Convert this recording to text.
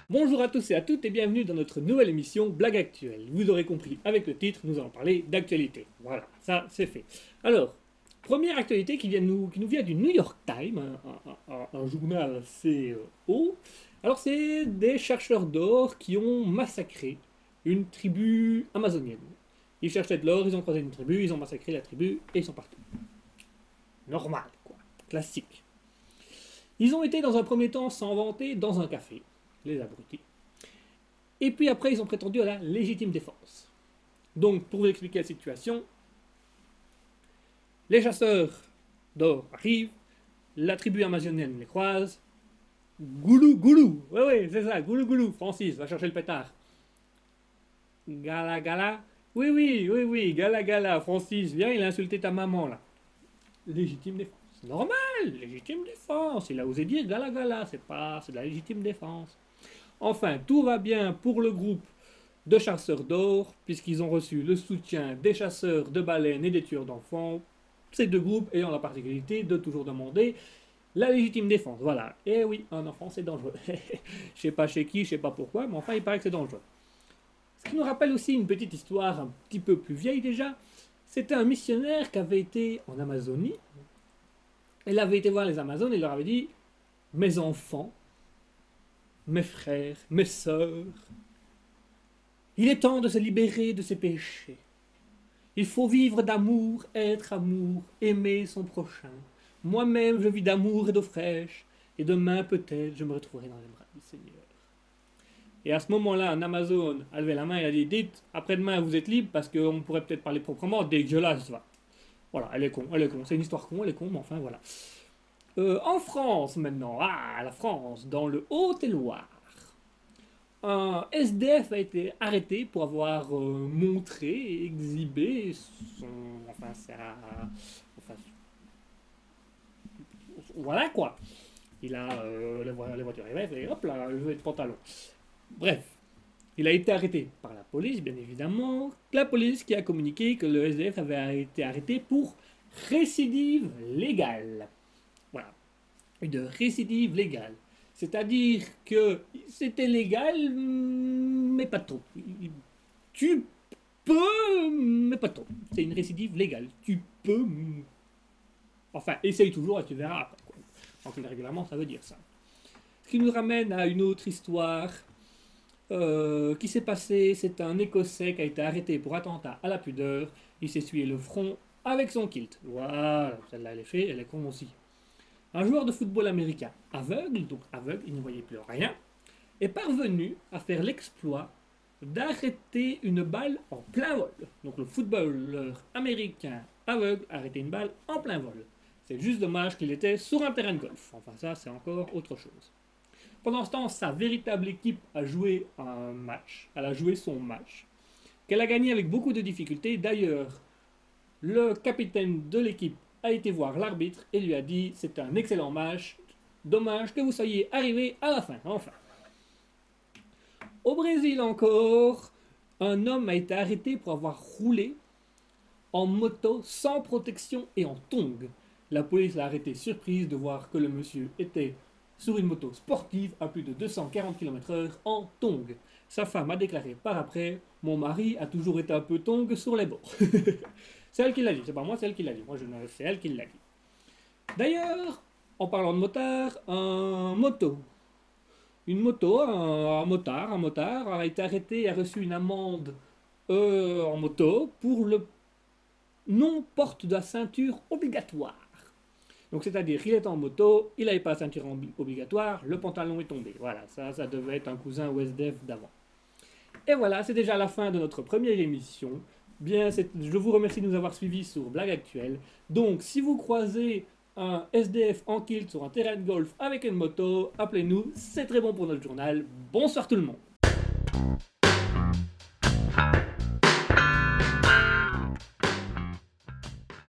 Bonjour à tous et à toutes et bienvenue dans notre nouvelle émission Blague Actuelle. Vous aurez compris avec le titre, nous allons parler d'actualité. Voilà, ça c'est fait. Alors, première actualité qui nous vient du New York Times, un journal assez haut. Alors c'est des chercheurs d'or qui ont massacré une tribu amazonienne. Ils cherchaient de l'or, ils ont croisé une tribu, ils ont massacré la tribu et ils sont partis. Normal, quoi. Classique. Ils ont été dans un premier temps sans vanter dans un café, les abrutis. Et puis après, ils ont prétendu à la légitime défense. Donc, pour vous expliquer la situation, les chasseurs d'or arrivent, la tribu amazonienne les croise. Goulou, goulou, ouais, c'est ça, goulou, goulou, Francis, va chercher le pétard. Gala, gala, oui, gala, gala, Francis, viens, il a insulté ta maman, là. Légitime défense. Normal, légitime défense. Il a osé dire gala, gala, c'est de la légitime défense. Enfin, tout va bien pour le groupe de chasseurs d'or, puisqu'ils ont reçu le soutien des chasseurs de baleines et des tueurs d'enfants, ces deux groupes ayant la particularité de toujours demander la légitime défense. Voilà. Et oui, un enfant, c'est dangereux. Je sais pas chez qui, je sais pas pourquoi, mais enfin, il paraît que c'est dangereux. Ce qui nous rappelle aussi une petite histoire un petit peu plus vieille déjà. C'était un missionnaire qui avait été en Amazonie. Il avait été voir les Amazones et il leur avait dit « Mes enfants, mes frères, mes sœurs, il est temps de se libérer de ses péchés. Il faut vivre d'amour, être amour, aimer son prochain. Moi-même, je vis d'amour et d'eau fraîche, et demain, peut-être, je me retrouverai dans les bras du Seigneur. » Et à ce moment-là, un Amazone a levé la main et a dit « Dites, après-demain, vous êtes libre, parce qu'on pourrait peut-être parler proprement, dégueulasse, va. » Voilà, elle est con, c'est une histoire con, elle est con, mais enfin, voilà. En France, maintenant, la France, dans le Haut-et-Loire, un SDF a été arrêté pour avoir montré et exhibé son... voilà quoi. Il a les voitures arrivées, et hop là, le pantalon. Bref, il a été arrêté par la police, bien évidemment. La police qui a communiqué que le SDF avait été arrêté pour récidive légale. Voilà, une récidive légale. C'est-à-dire que c'était légal, mais pas trop. Tu peux, mais pas trop. C'est une récidive légale. Tu peux... Enfin, essaye toujours et tu verras après. Donc régulièrement, ça veut dire ça. Ce qui nous ramène à une autre histoire qui s'est passée. C'est un Écossais qui a été arrêté pour attentat à la pudeur. Il s'est essuyé le front avec son kilt. Voilà, celle-là elle est faite, elle est con aussi. Un joueur de football américain aveugle, donc aveugle, il ne voyait plus rien, est parvenu à faire l'exploit d'arrêter une balle en plein vol. Donc le footballeur américain aveugle a arrêté une balle en plein vol. C'est juste dommage qu'il était sur un terrain de golf. Enfin ça c'est encore autre chose. Pendant ce temps, sa véritable équipe a joué un match. Elle a joué son match. Qu'elle a gagné avec beaucoup de difficultés. D'ailleurs, le capitaine de l'équipe a été voir l'arbitre et lui a dit « C'est un excellent match, dommage que vous soyez arrivé à la fin, enfin. » Au Brésil encore, un homme a été arrêté pour avoir roulé en moto sans protection et en tongs. La police l'a arrêté surprise de voir que le monsieur était sur une moto sportive à plus de 240 km/h en tongs. Sa femme a déclaré par après « Mon mari a toujours été un peu tongs sur les bords. » C'est elle qui l'a dit, c'est pas moi, c'est elle qui l'a dit. Moi, c'est elle qui l'a dit. D'ailleurs, en parlant de motard, un motard a été arrêté et a reçu une amende en moto pour le non-porte de la ceinture obligatoire. Donc, c'est-à-dire qu'il est en moto, il n'avait pas la ceinture obligatoire, le pantalon est tombé. Voilà, ça devait être un cousin au SDF d'avant. Et voilà, c'est déjà la fin de notre première émission. Bien, je vous remercie de nous avoir suivis sur Blague Actuelle. Donc, si vous croisez un SDF en kilt sur un terrain de golf avec une moto, appelez-nous, c'est très bon pour notre journal. Bonsoir tout le monde.